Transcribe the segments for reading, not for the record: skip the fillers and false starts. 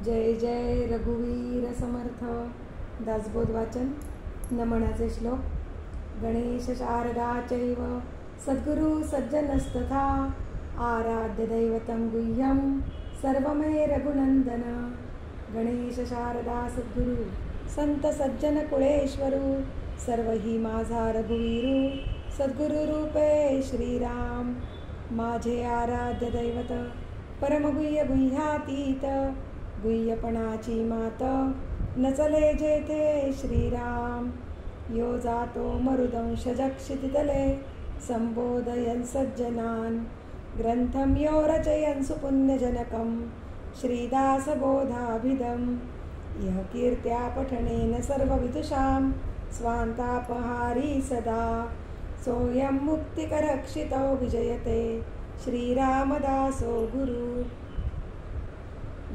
जय जय रघुवीर समर्थ. दासबोध वाचन. नमनाचे श्लोक. गणेश शारदा चैव सद्गुरु सज्जनस्तथा आराध्य दैवतं गुह्यं सर्वमय रघुनंदन. गणेश शारदा सद्गुरु संत सज्जन कुळेश्वरू सर्वही माझा रघुवीरू सद्गुरु रूपे श्रीराम. माझे आराध्य दैवत परमगुह्य गुह्यातीत गुह्यपणाची मात नचले जेथे श्रीराम. यो जातो मरुदंश जक्षितितले संबोधयन् सज्जनान् ग्रंथं यो रचयन् सुपुण्यजनकं श्रीदासबोधाभिधम्. यः कीर्त्या पठनेन सर्वविदुषां स्वान्तापहारी सदा सोऽयं मुक्तिकरक्षितो विजयते श्रीरामदासो गुरु.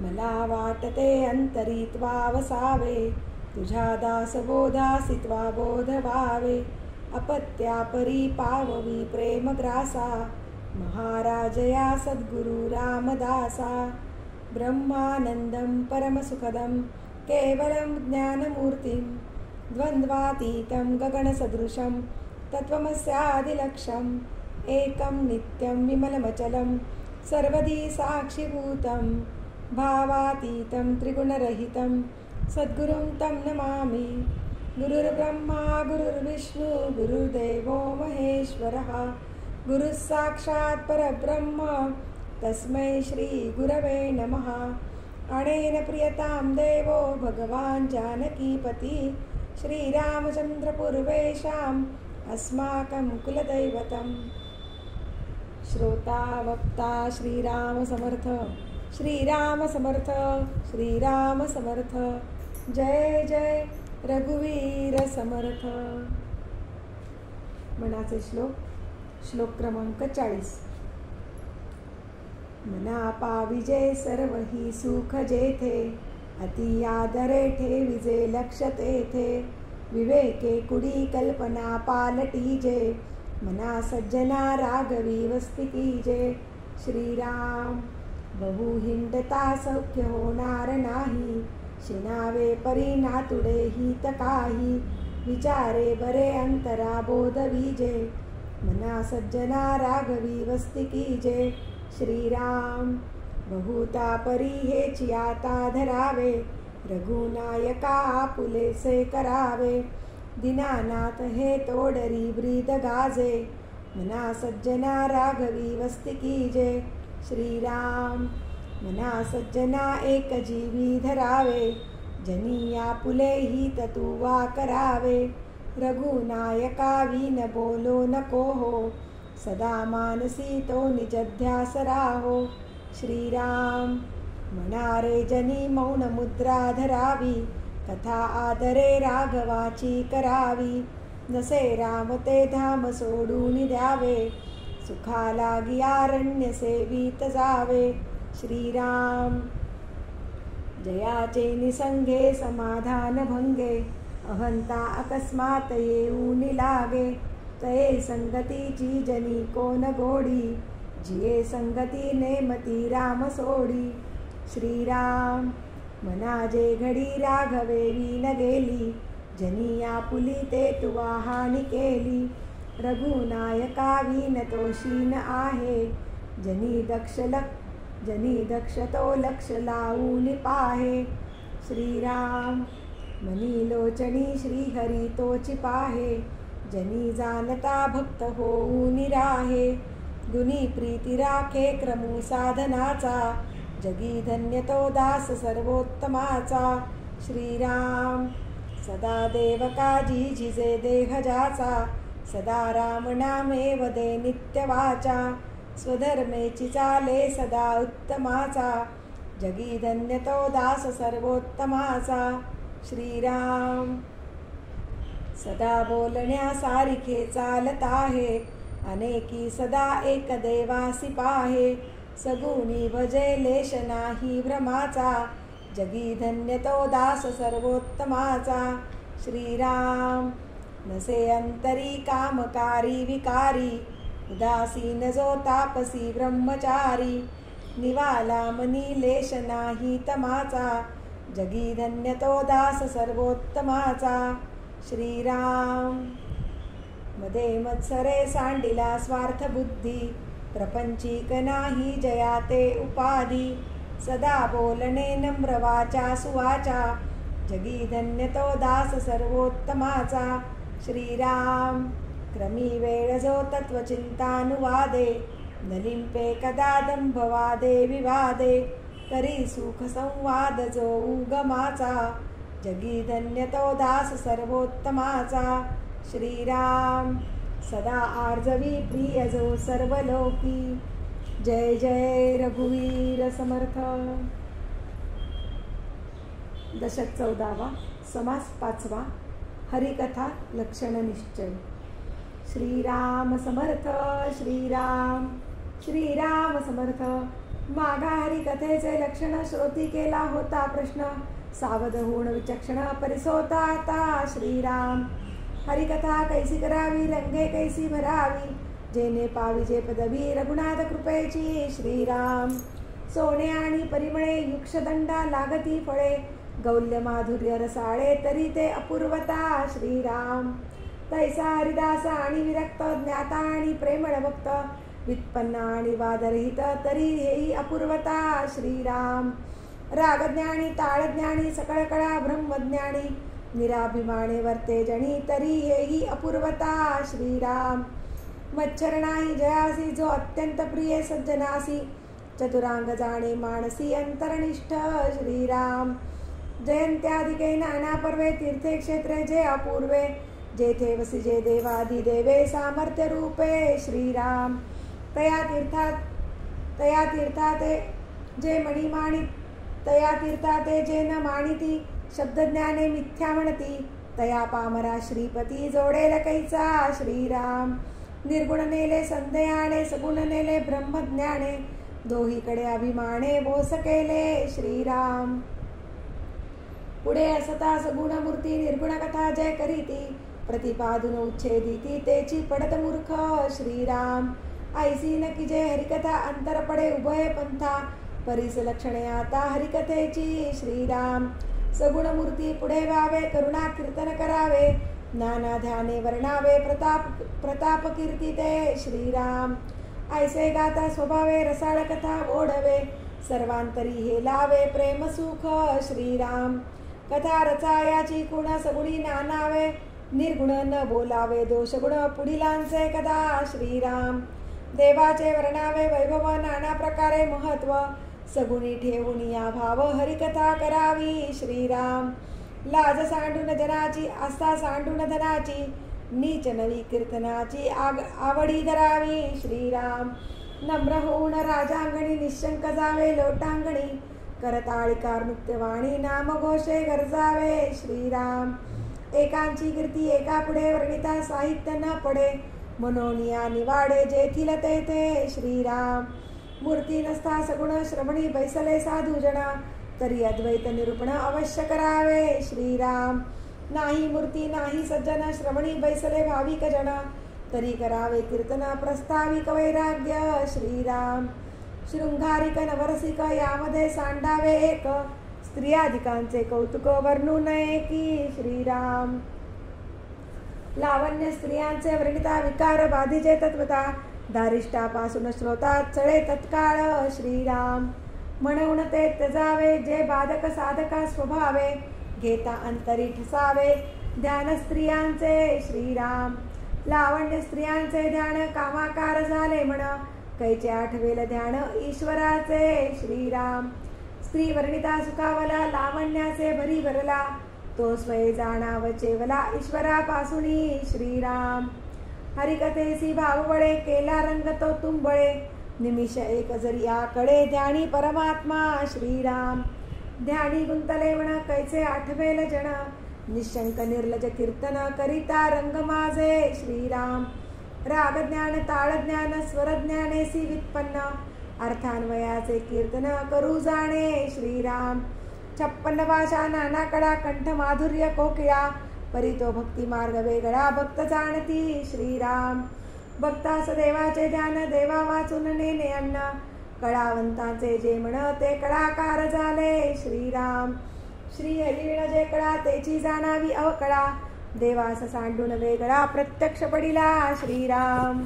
मला वाटते अंतरित्वा वसावे तुझ्या दासबोधासित्वा बोध व्हावे. अपत्यापरी पाववी प्रेमग्रासा महाराजया सद्गुरु रामदासा. ब्रह्मानंदं परमसुखदं केवलं ज्ञानमूर्तिं द्वन्द्वातीतं गगनसदृशं तत्त्वमस्यादिलक्ष्यम् एकं नित्यं विमलमचलं सर्वदी साक्षिभूतं भावातीतं त्रिगुणरहितं सद्गुरुं तं नमामि. गुरुर्ब्रह्मा गुरुर्विष्णु गुरुर्देवो महेश्वरः गुरुः साक्षात् परब्रह्म तस्मै श्री गुरवे नमः. अनेन प्रियतां देवो भगवान् जानकीपति श्रीरामचन्द्र पूर्वेषाम् अस्माकं कुलदैवतम्. श्रोता वक्ता श्रीराम समर्थ श्रीराम समर्थ श्रीराम समर्थ. जय जय रघुवीर समर्थ. मनाचे श्लोक. श्लोक क्रमांक 40. मना पाविजे सर्व ही सुख जेथे अति आदरे ठेविजे लक्ष तेथे. विवेके कुडी कल्पना पालटीजे मना सज्जना रागवी वस्ती कीजे. श्रीराम. बहु हिंडता सौख्य होणार नाही शिनावे परी नातुडे हित काही. विचारे बरे अंतरा बोध विजे मना सज्जना राघवी वस्ती कीजे. श्रीराम. बहुता परी हेची आता धरावे रघुनायका आपुलेसे करावे. दीनानाथ हे तोडरी ब्रीद गाजे मना सज्जना राघवी वस्ती कीजे. श्रीराम. मना सज्जना एक जीवी धरावे जनी आपुले हित तुवा करावे. रघुनायका विन बोलो नको हो सदा मानसी तो निजध्यास राहो. श्रीराम. म्हणारे जनी मौन मुद्रा धरावी कथा आदरे राघवाची करावी. नसे राम ते धाम सोडून द्यावे सुखा लागी आरण्य सेवित जावे. श्रीराम. जयाचे निसंगे समाधान भंगे अहंता अकस्मात येऊन लागे. तये संगतीची जनी कोण गोडी जिये संगती नेमती राम सोडी. श्रीराम. मना जे घडी राघवे विन गेली जनी आपुली ते तुवा हानी केली. रघुनायका विन तोशीन आहे जनी दक्ष तो लक्ष लावून पाहे. श्रीराम. मनी लोचनी श्रीहरी तोची पाहे जनी जाणता भक्त होऊन राहे. गुणी प्रीती राखे क्रमू साधनाचा जगी धन्य तो दास सर्वोत्तमाचा. श्रीराम. सदा देव काजी झिजे देह जाचा सदा राम नामे वदे नित्य वाचा. स्वधर्मेची चाले सदा उत्तमाचा जगी धन्य तो दास सर्वोत्तमाचा. श्रीराम. सदा बोलण्या सारिखे चालत आहे अनेकी सदा एक देवासी पाहे. सगुणी भजे लेश नाही भ्रमाचा जगी धन्य तो दास सर्वोत्तमाचा. श्रीराम. नसे अंतरी कामकारी विकारी उदासीन जो तापसी ब्रह्मचारी. निवाला मनी लेश नाही तमाचा, जगी धन्य तो दास सर्वोत्तमाचा. श्रीराम. मदे मत्सरे सांडिला स्वार्थ बुद्धी, प्रपंचिक नाही जया ते उपाधी. सदा बोलणे नम्र वाचा सुवाचा, जगी धन्य तो दास सर्वोत्तमाचा. श्रीराम. क्रमी वेळ जो तत्वचिंतानुवादे, न लिंपे कदा दंभवादे विवादे. करी सुख संवाद जो उगमाचा, जगी धन्य तो दास सर्वोत्तमाचा. श्रीराम. सदा आर्जवी प्रिय जो सर्वलोकी, जय जय रघुवीर समर्थ. दशक 14वा. समास 5वा. हरिकथा लक्षण निश्चय. श्रीराम समर्थ. श्रीराम. श्रीराम समर्थ. मागा हरिकथेचे लक्षण श्रोती केला होता प्रश्न, सावध होऊन विचक्षण परिसोता आता. श्रीराम. हरिकथा कैसी करावी, रंगे कैसी भरावी, जेने पावी जे पदवी रघुनाथ कृपेची. श्रीराम. सोने आणि परिमळे युक्षदंडा लागती फळे, गौल्य माधुर्य रसाळे तरी ते अपूर्वता. श्रीराम. तैसा हरिदास आणि विरक्त, ज्ञाता आणि प्रेमळ भक्त, व्युत्पन्न आणि वादरहित तरी हेही अपूर्वता. श्रीराम. रागज्ञानी ताळज्ञानी सकळ कळा ब्रह्मज्ञानी, निराभिमाने वर्ते जणी तरी हेही अपूर्वता. श्रीराम. मच्छर नाही जयासी, जो अत्यंत प्रिय सज्जनासी, चतुरांग जाणे मानसी अंतरनिष्ठ. श्रीराम. जयंत्यादिके नाना पर्वे, तीर्थे क्षेत्रे जे अपूर्वे, जेथे वसिजे देवाधिदेवे सामर्थ्य रूपे. श्रीराम. तया तीर्थाते जे मणिमाणी, तया तीर्थाते जे न मानिती, शब्दज्ञाने मिथ्या म्हणती, तया पामरा श्रीपती जोडेल कैचा. श्रीराम. निर्गुण नेले संदेहाने, सगुण नेले ब्रह्मज्ञाने, दोहीकडे अभिमाने बोस केले. श्रीराम. पुढे असता सगुण मूर्ती, निर्गुण कथा जय करीती, प्रतिपादून उच्छेदिती तेची पडत मूर्ख. श्रीराम. ऐसी न की जे हरिकथा अंतर पडे उभय पंथा, परीस लक्षणे आता हरिकथेची. श्रीराम. सगुण मूर्ती पुढे व्हावे, करुणा कीर्तन करावे, नाना ध्याने वर्णावे, प्रताप कीर्ती ते. श्रीराम. ऐसे गाता स्वभावे, रसाळ कथा ओढवे, सर्वांतरी हे लावे प्रेम सुख. श्रीराम. कथा रचायाची कुण, सगुणी नानावे, निर्गुण न बोलावे, दोषगुण पुढिलांचे कदा. श्रीराम. देवाचे वर्णावे वैभव, नाना प्रकारे महत्व, सगुणी ठेवून या भाव हरिकथा करावी. श्रीराम. लाज सांडून जनाची, आस्था सांडून धनाची, नीच नवी कीर्तनाची आवडी धरावी. श्रीराम. नम्र होऊन राजांगणी, निशंक जावे लोटांगणी, करताळिकार नृत्यवाणी, नामघोषे गरजावे. श्रीराम. एकांची कीर्ती एका पुढे वर्णिता साहित्य न पडे, मनोनिया निवाडे जेथील तेथे. श्रीराम. मूर्ती नसता सगुण श्रवणी बैसले साधू जना, तरी अद्वैत निरूपण अवश्य करावे. श्रीराम. नाही मूर्ती नाही सज्जन, श्रवणी बैसले भाविक जन, तरी करावे कीर्तन प्रस्ताविक वैराग्य. श्रीराम. शृंगारिक नवरसिक यामध्ये सांडावे एक, स्त्रियाधिकांचे कौतुक वर्णू नये की. श्रीराम. लावण्य स्त्रियांचे वर्णिता विकार बाधीचे तत्वता, दारिष्टापासून श्रोतात चळे तत्काळ. श्रीराम. म्हणून ते त्यजावे जे बाधक साधका स्वभावे, घेता अंतरी ठसावे ध्यान स्त्रियांचे. श्रीराम. लावण्य स्त्रियांचे ध्यान कामाकार झाले म्हण, कैचे आठवेल ध्यान ईश्वराचे. श्रीराम. स्त्री वर्णिता सुखावला, लावण्याचे भरी भरला, तो स्वय जाणावचेवला ईश्वरापासूनी. श्रीराम. हरिकथेसी भावबळे, केला रंग तो तुंबळे, निमिष एक जरी आकडे ध्यानी परमात्मा. श्रीराम. ध्यानी गुंतले म्हण, कैचे आठवेल जन, निशंक निर्लज कीर्तन करिता रंग माझे. श्रीराम. रागज्ञान ताळज्ञान स्वरज्ञानेसी व्युत्पन्न, अर्थान्वयाचे कीर्तन करू जाणे. श्रीराम. 56 भाषा नाना कडा, कंठ माधुर्य कोकिळा, परितो भक्ती मार्ग वेगळा भक्त जाणती. श्रीराम. भक्तास देवाचे ध्यान, देवा वाचून नेणे अन्न, कळावंतांचे जे म्हण ते कळाकार झाले श्रीराम. श्री हरिविण जे कळा तेची जाणावी अवकळा, देवास सांडून वेगळा प्रत्यक्ष पडिला श्रीराम.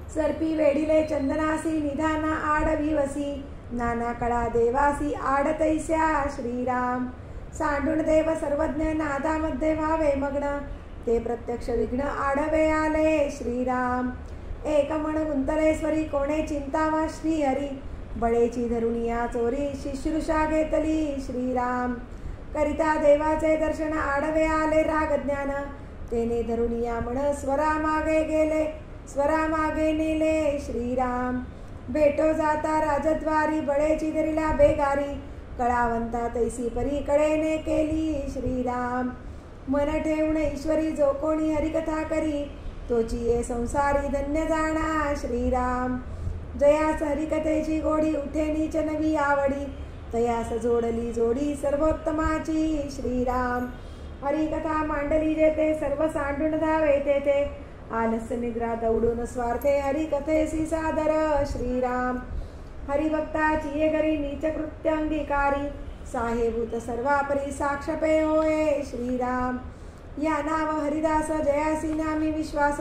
सर्पी वेढिले चंदनासी निधाना आडविवसी, नाना कळा देवासी आडतैस्या श्रीराम. सांडून देव सर्वज्ञ नादामध्ये व्हावे मग्न, ते प्रत्यक्ष विघ्न आडवे आले श्रीराम. एक म्हण गुंतलेश्वरी कोणे चिंतावा श्रीहरी, बळेची धरुनिया चोरी शुश्रूषा घेतली श्रीराम. करिता देवाचे दर्शन आडवे आले रागज्ञान, तेने धरुनिया म्हण स्वरा मागे गेले स्वरा मागे नेले श्रीराम. भेटो जाता राजद्वारी बळेची धरिला बेगारी, कळावंता तैसी परी कळेने केली श्रीराम. मन ठेवून ईश्वरी जो कोणी हरिकथा करी, तोची ये संसारी धन्य जाणा श्रीराम. जयास हरिकथेची गोडी उठे नीच नवी आवडी, तयास जोडली जोडी सर्वोत्तमाची श्रीराम. हरिकथा मांडली जेथे सर्व सांडून धावे तेथे, आलस्य निद्रा दौडून स्वार्थे हरिकथेसी सादर श्रीराम. हरिभक्ताची ये घरी नीच कृत्य अंगीकारी, साहेभूत सर्वापरी साक्षपे होय श्रीराम. या नाव हरिदास जयासी नामी विश्वास,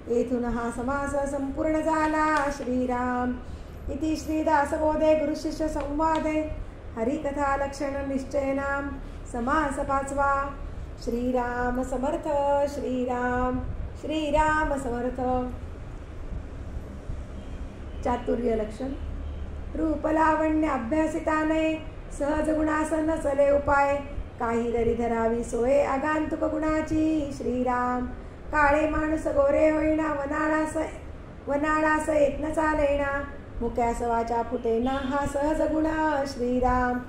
येथून हा समास संपूर्ण झाला श्रीराम. इति श्रीदासबोधे गुरुशिष्य संवादे हरिकथा लक्षण निश्चय नाम समास 5वा. श्रीराम समर्थ श्रीराम श्रीराम समर्थ. चातुर्य लक्षण. रूप लावण्य अभ्यासिताने सहज गुणासन चले उपाय, काही दरी धरावी सोय आगांतुक गुणाची श्रीराम. काळे माणूस गोरे होईना वनाळास येत न चालेना, मुक्यास वाचा फुटेना हा सहज गुण श्रीराम.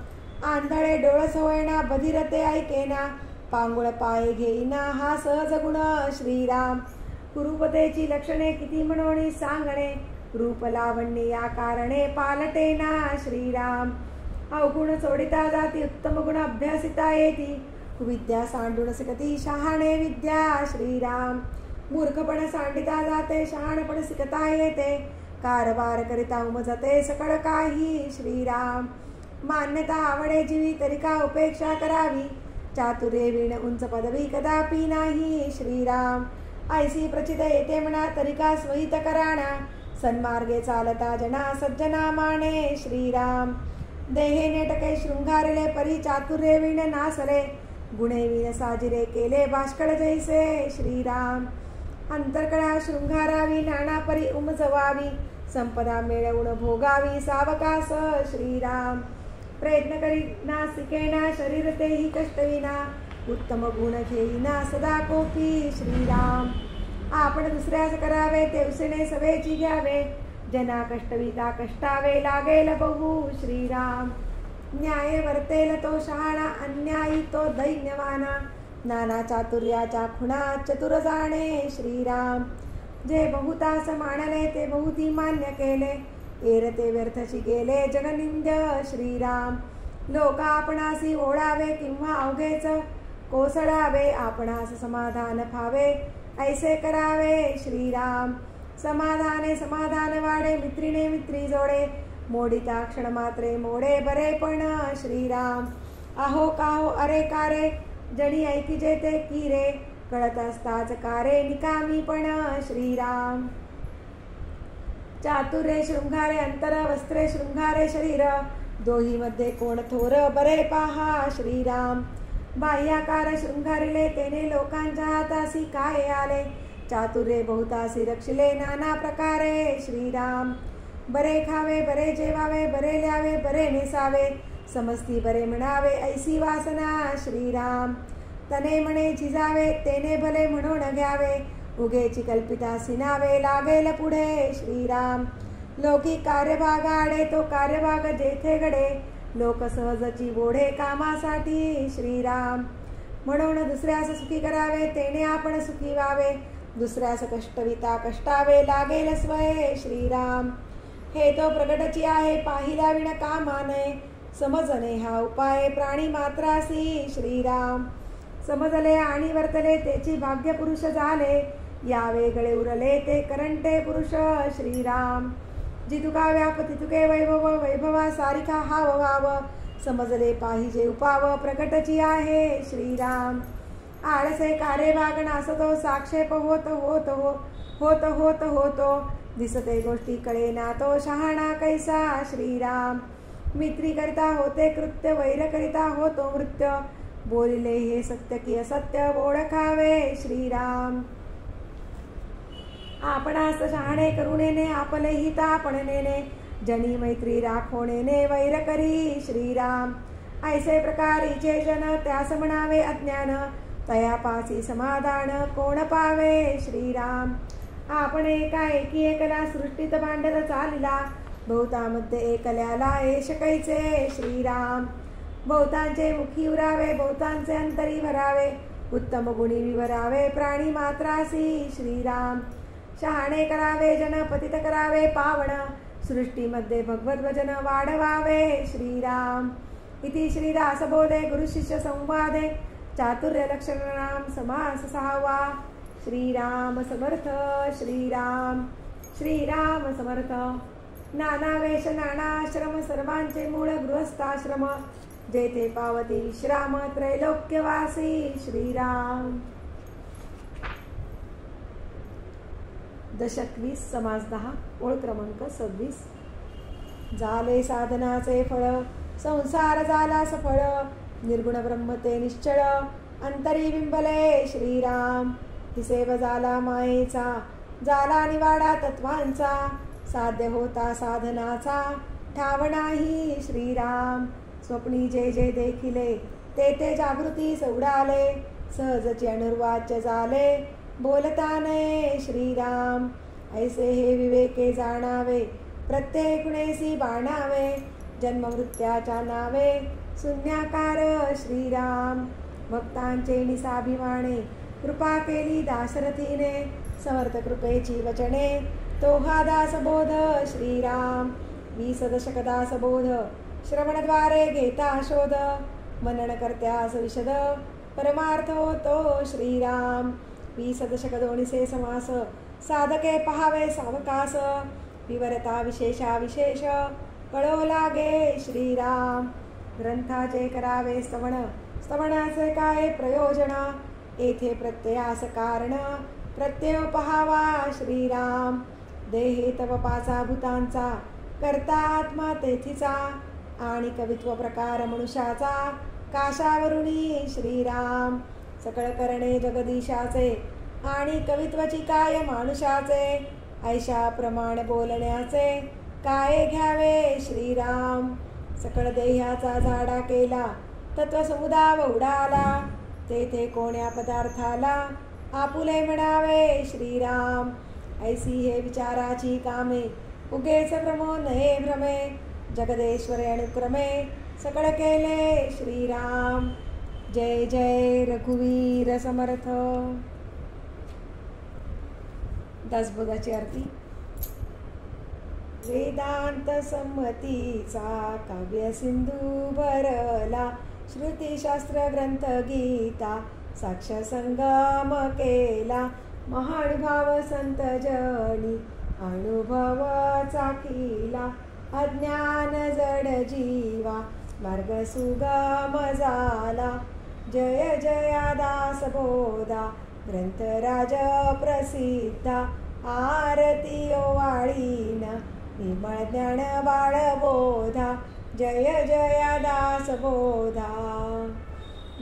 आंधळे डोळस होईना बधिरते ऐकेना, पांगुळ पाय घेईना हा सहज गुण श्रीराम. कुरूपतेची लक्षणे किती म्हणोनी सांगणे, रूप लावण्य या कारणे पालटेना श्रीराम. अवगुण सोडिता जाती उत्तम गुण अभ्यासिता येती, विद्या सांडून सिकती शहाणे विद्या श्रीराम. मूर्खपण सांडिता जाते शहाणपण सिकता येते, कारभार करिता उमजते सकळ काही श्रीराम. मान्यता आवडे जीवी तरी का उपेक्षा करावी, चातुर्य विण उंच पदवी कदापि नाही श्रीराम. ऐसी प्रचित येते म्हणा तरी का स्वहित कराणा, सन्मार्गे चालता जना सज्जना माने श्रीराम. देहे नेटके शृंगारले परी चातुर्य विण नासले, गुणे विण साजिरे केले भाष्कळ जैसे श्रीराम. अंतरकळा शृंगारावी नाना परी उमजवावी, संपदा मिळवून भोगावी सावकास श्रीराम. प्रयत्न करीना सिकेना शरीर तेही कष्टविना, उत्तम गुण घेईना सदा कोपी श्रीराम. आपण दुसऱ्यास करावे तेवसेने सवेची घ्यावे, जना कष्टविता कष्टावे लागेल बहु श्रीराम. न्याय वर्तेल तो शहाणा, अन्यायी तो दैन्यवाना, नाना चातुर्याच्या खुणा चतुर जाणे श्रीराम. जे बहुतास मानले ते बहुती मान्य केले, एरते व्यर्थशी गेले जगनिंद्य श्रीराम. लोक आपणासी ओढावे किंवा अवघेच कोसळावे, आपणास समाधान फावे ऐसे करावे श्रीराम. समाधाने समाधान वाढे, मित्रीने मित्री जोडे, मोडिता क्षण मात्रे मोडे बरेपण श्रीराम. अहो काहो अरे कारे, जणी ऐकी जेते की रे, कळत असताच कारे निकामीपण श्रीराम. चातुर्य शृंगारे अंतर, वस्त्रे शृंगारे शरीर, दोही मध्ये कोण थोर बरे पहा श्रीराम. बाह्याकार शृंगारिले तेने लोकांच्या हातासी काय आले, चातुर्य बहुतासी रक्षिले नाना प्रकारे श्रीराम. बरे खावे बरे जेवावे, बरे ल्यावे बरे नेसावे, समस्ती बरे म्हणावे ऐसी वासना श्रीराम. तने म्हणे झिजावे तेने भले म्हणून घ्यावे, उगेची कल्पिता सिनावे लागेल पुढे श्रीराम. लोकी कार्यभाग आडे तो कार्यभाग जेथे घडे, लोक सहजची बोढे कामासाठी श्रीराम. म्हणून दुसऱ्यास सुखी करावे तेने आपण सुखी व्हावे, दुसऱ्यास कष्टविता कष्टावे लागेल स्वय श्रीराम. हे तो प्रगटची आहे पाहिला विण कामाने, समजणे हा उपाय प्राणी मात्रासी श्रीराम. समजले आणि वर्तले तेची भाग्य पुरुष झाले, या वेगळे उरले ते करंटे पुरुष श्रीराम. जितुका व्यापती तुके वैभव वैभवा सारिका हाव वाव समजले पाहिजे उपाव प्रकटची आहे श्रीराम आळसे कारे वागणा असतो साक्षेप होत होत हो होत होत होतो दिसते गोष्टी कळे ना तो शहाणा कैसा श्रीराम मित्री करिता होते कृत्य वैर करिता होतो मृत्य बोलिले हे सत्य की असत्य ओळखावे श्रीराम आपणास शहाणे करुणेने आपले हित आपण नेणे जनी मैत्री राखोणेने वैर करी श्रीराम ऐसे प्रकारीचे जन त्यास म्हणावे अज्ञान तयापासी समाधान कोण पावे श्रीराम आपण एका एकी एकला सृष्टीत भांडत चालिला बहुतामध्ये एकल्याला एश कैचे श्रीराम बहुतांचे मुखी उरावे बहुतांचे अंतरी भरावे उत्तम गुणी विवरावे प्राणी मात्रासी श्रीराम शहाणे करावे जन पतित करावे पावन सृष्टीमध्ये भगवत भजन वाढवावे श्रीराम इति श्रीदासबोधे गुरुशिष्य संवादे चातुर्य लक्षणाम समास 6वा श्रीराम समर्थ श्रीराम श्रीराम समर्थ नाना वेश नाना आश्रम सर्वांचे मूळ गृहस्थाश्रम जेथे पावती विश्राम त्रैलोक्यवासी श्रीराम दशक 20 समास 10 ओळ क्रमांक 26 झाले साधनाचे फळ संसार झाला सफळ निर्गुण ब्रह्मते निश्चळ अंतरी बिंबले श्रीराम हिसेव झाला मायेचा झाला निवाडा तत्वांचा साध्य होता साधनाचा ठाव नाही श्रीराम स्वप्नी जे जे देखिले ते ते जागृती उडाले सहजचे अनुर्वाच्य झाले बोलताने श्रीराम ऐसे हे विवेके जाणावे प्रत्येक गुणेसी बाणावे जन्ममृत्याच्या नावे शून्याकार श्रीराम भक्तांचे निसाभिमाने कृपा केली दाशरथीने समर्थ कृपेची वचने तो हा दासबोध श्रीराम 20 दशक दासबोध श्रवणद्वारे घेता शोध मनन करत्यास विशद परमार्थ होतो श्रीराम 20 दशक 2 समास साधके पहावे सावकास विवरता विशेषा विशेष कळो लागे श्रीराम ग्रंथाचे करावे स्तवनाचे काय प्रयोजन येथे प्रत्ययास कारण प्रत्यय पहावा श्रीराम देहे तव 5 भूतांचा करता आत्मा तेथीचा आणि कवित्व प्रकार मनुष्याचा काशावरुणी श्रीराम सकळ करणे जगदीशाचे आणि कवित्वाची काय मानुषाचे ऐशा प्रमाण बोलण्याचे काय घ्यावे श्रीराम सकळ देहाचा झाडा केला तत्व समुदाय उडाला तेथे कोण्या पदार्थाला आपुले म्हणावे श्रीराम ऐसी हे विचाराची कामे उगेच भ्रमो नये भ्रमे जगदेश्वरे अनुक्रमे सकळ केले श्रीराम जय जय रघुवीर समर्थ दासबोधाची आरती वेदांत संमतीचा काव्य सिंधू भरला श्रुतिशास्त्र ग्रंथ गीता साक्ष संगम केला महानुभाव संत जनी अनुभव चाखिला अज्ञान जड जीवा मार्ग सुगम झाला जय जया दासबोधा ग्रंथराज प्रसिद्धा आरती ओवाळीन विमळ ज्ञान बाळबोधा जय जया दासबोधा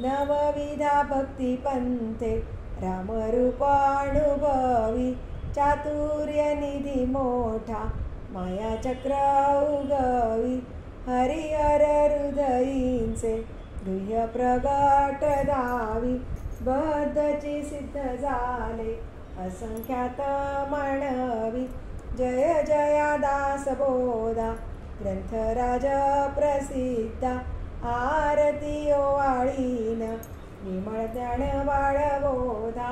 नवविधा भक्ती पंथे रामरूपानुभवी चातुर्य निधी मोठा माया चक्र उगवी हरिहर हृदयींचे गृह्य प्रगट दावी बद्धची सिद्ध झाले असंख्यात मानवी जय जया दासबोधा ग्रंथराज प्रसिद्धा आरती ओवाळीन विमळ ज्ञान बाळबोधा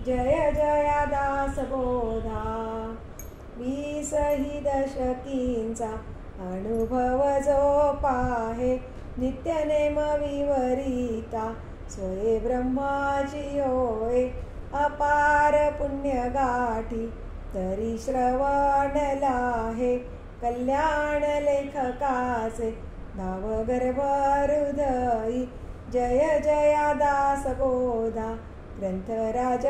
जय जया दासबोधा 20 दशकींचा अनुभव जो पाहे नित्यनेम विवरिता स्वये ब्रह्माची होय अपार पुण्य गाठी तरी श्रवण लाहे कल्याण लेखकाचे नाव गर्भ हृदयी. जय जया दास बोधा ग्रंथराज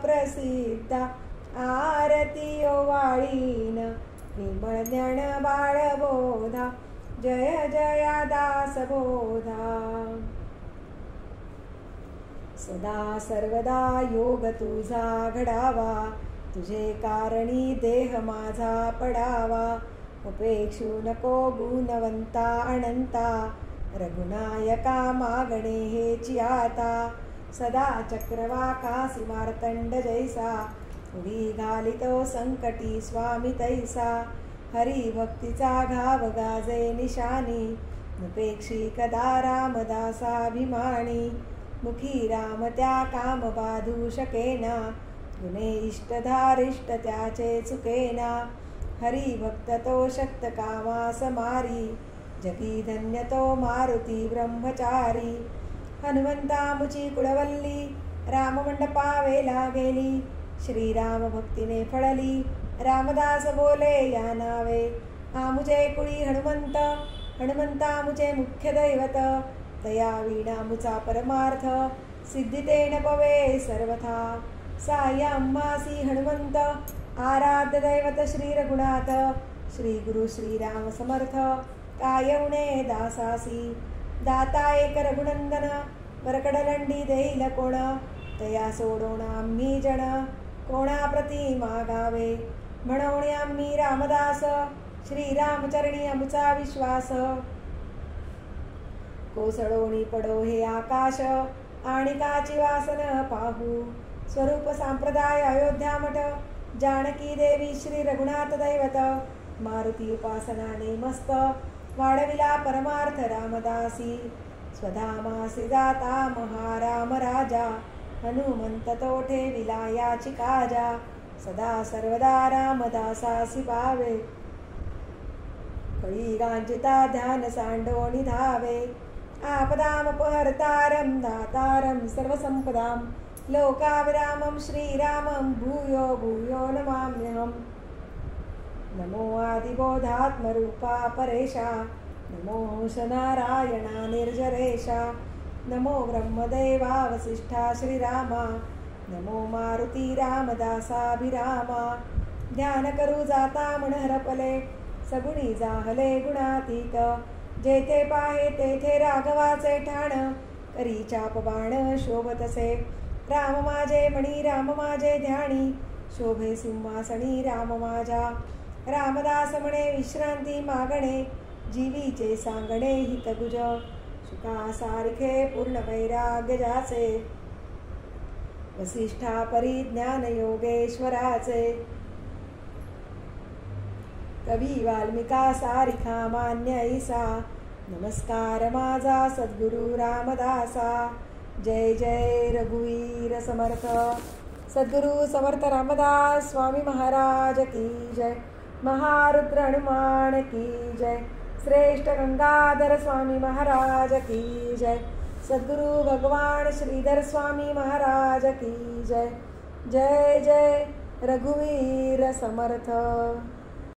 प्रसिद्धा. आरती ओवाळीन निर्मळ ज्ञान बाळबोधा. जय जया दास बोधा. सदा सर्वदा योग तुझा घडावा, तुझे कारणी देह माझा पडावा. उपेक्षू नको गुणवंता अनंता, रघुनायका मागणे हेची आता. सदा चक्रवाकासी मार्तंड जैसा, उडी घालितो संकटी स्वामी तैसा. हरी भक्तीचा घाव गाजे निशानी, उपेक्षी कदा रामदासाभिमानी. मुखी राम त्या काम बाधू शकेना, गुणे इष्टधारिष्ट त्याचे चुकेना. हरी भक्त तो शक्त कामास मारी, जगी धन्य तो मारुती ब्रह्मचारी. हनुमंता मुची कुळवल्ली, राममंडपावेला गेली. श्रीराम भक्तीने फळली, रामदास बोले या नावे. आमुचे कुळी हनुमंत, हनुमंता मुचे मुख्य दैवत. तया वीणा मुचा परमार्थ, सिद्धितेन पवे सर्वथा. साय अम्मासी हनुमंत, आराध्य दैवत श्री रघुनाथ. श्री गुरु श्रीराम समर्थ, काय उणे दासासी. दाता एक रघुनंदन, वरकडलंडी देईल कोण. तया सोडोण आम्ही जन, कोणाप्रती मागावे. म्हणून आम्ही रामदास, श्रीरामचरणी आमचा विश्वास. कोसळोणी पडो हे आकाश, आणि काची वासन पाहू. स्वरूप संप्रदाय अयोध्या मठ, जानकी देवी श्री रघुनाथ दैवत. मारुती उपासनाने मस्त, वाढविला परमार्थ रामदासी. स्वधामासी जाता महाराम राजा, हनुमंत तो ठेविला याची काजा. सदा सर्वदा रामदासासी पावे, कळी गांजिता ध्यान सांडोणी धावे. आपदामपहर्तारं दातारं सर्वसंपदां, लोकाभिरामं श्रीरामं भूयो भूयो नमाम्यहम्. नमो आदिबोधात्मरूपा परेशा, नमो नारायणा निर्जरेशा. नमो ब्रह्मदेवा वसिष्ठा श्रीरामा, नमो मारुती रामदासाभिरामा. ध्यान करू जाता मन हरपले, सगुणी जाहले गुणातीत. जेथे पाहे तेथे राघवाचे ठाण, करी चाप बाण शोभतसे. राम माझे मणी राम माझे ध्यानी, शोभे सिंहासनी राम माझ्या. रामदास म्हणे विश्रांती मागणे, जीवीचे सांगणे हितगुज. सुखा सारखे पूर्ण वैराग्य जाचे, वसिष्ठा परिज्ञान योगेश्वराचे. कवी वाल्मिका सारिखा मान्य ऐसा, नमस्कार माझा सद्गुरु रामदासा. जय जय रघुवीर समर्थ. सद्गुरु समर्थ रामदास स्वामी महाराज की जय. महारुद्र हनुमान की जय. श्रेष्ठ गंगाधर स्वामी महाराज की जय. सद्गुरु भगवान श्रीधर स्वामी महाराज की जय. जय जय रघुवीर समर्थ.